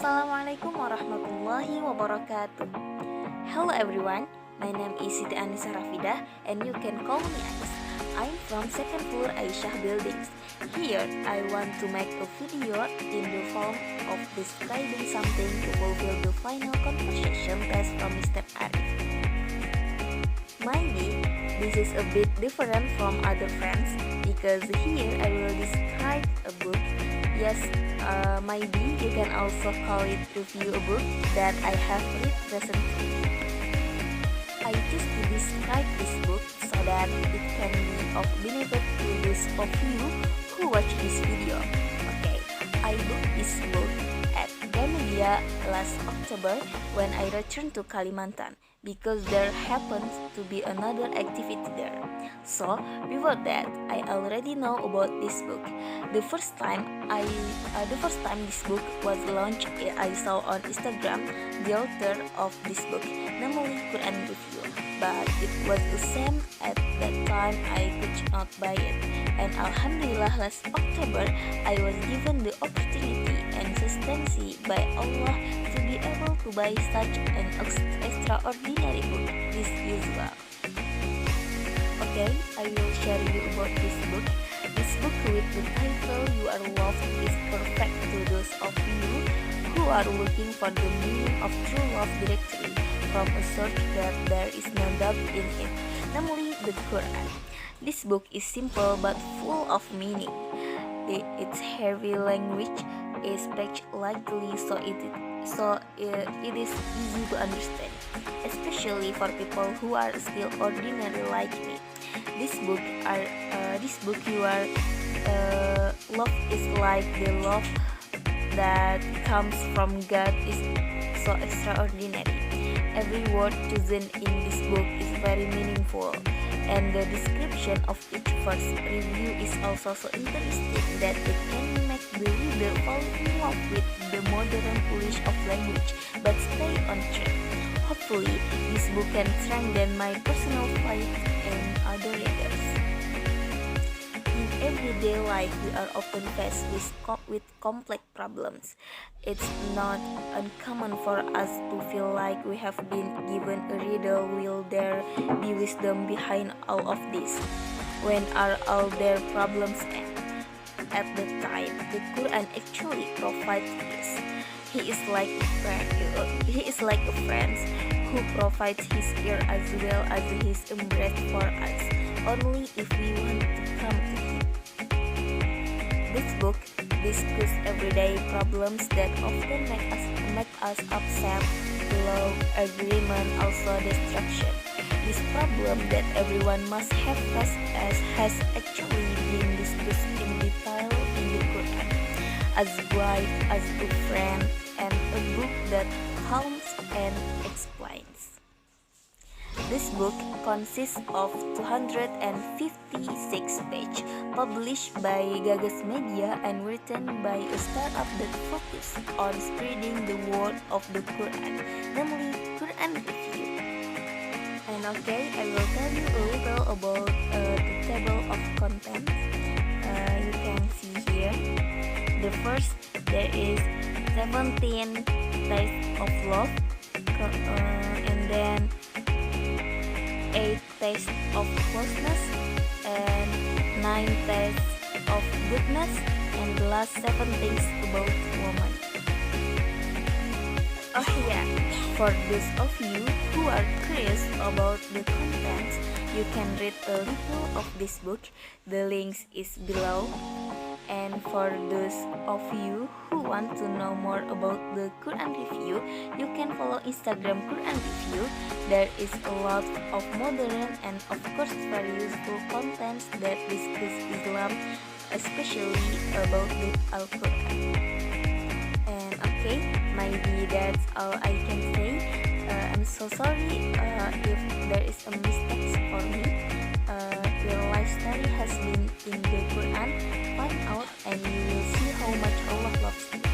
Assalamu'alaikum warahmatullahi wabarakatuh. Hello everyone, my name is Siti Anisah Rafidah and you can call me Anis. I'm from second floor Aisyah buildings. Here I want to make a video in the form of describing something to fulfill the final conversation test from Mr.Arif. Maybe this is a bit different from other friends because here I will describe a book. Yes, maybe you can also call it review a book that I have read recently. I choose to describe this book so that it can be of benefit to those of you who watch this video. Okay, I booked this book at Gramedia last October when I returned to Kalimantan because there happens to be another activity there. So before that, I already know about this book. The first time this book was launched, I saw on Instagram the author of this book, namely Qur'an.Buku, but it was the same at that time I could not buy it. And Alhamdulillah, last October I was given the opportunity and consistency by Allah to be able to buy such an extraordinary book this usual. Okay, I will share you about this book. This book with the title You Are Loved is perfect to those of you who are looking for the meaning of true love directly from a source that there is no doubt in it, namely the Quran. This book is simple but full of meaning. Its heavy language is packed lightly so it is easy to understand, especially for people who are still ordinary like me. This book you are love is like the love that comes from God is so extraordinary. Every word chosen in this book is very meaningful, and the description of each verse review is also so interesting that it can make the reader fall in love with the modern polish of language but stay on track. Hopefully, this book can strengthen my personal faith and other readers. In everyday life, we are often faced with complex problems. It's not uncommon for us to feel like we have been given a riddle. Will there be wisdom behind all of this? When are all their problems end? At the time, the Quran actually provides this. He is like a friend who provides his ear as well as his embrace for us, only if we want to come to him. This book discusses everyday problems that often make us upset, love, agreement, also destruction. This problem that everyone must have faced has actually been discussed in detail in the Quran, as wife, as a friend, and a book that calms and explains. This book consists of 256 pages, published by Gagas Media and written by a startup that focuses on spreading the word of the Quran, namely Quran Review. And okay, I will tell you a little about the table of contents. You can see here. The first, there is 17 types of love, and then 8 tastes of closeness, and 9 tastes of goodness, and the last 7 things about woman. Oh yeah, for those of you who are curious about the contents, you can read a little of this book. The links is below. And for those of you who want to know more about the Quran Review, you can follow Instagram Quran Review. There is a lot of modern and of course very useful contents that discuss Islam, especially about the Al-Qur'an. And okay, maybe that's all I can say. I'm so sorry if there is a mistake for me. Your life story has been in the Quran. Find out and you will see how much Allah loves you.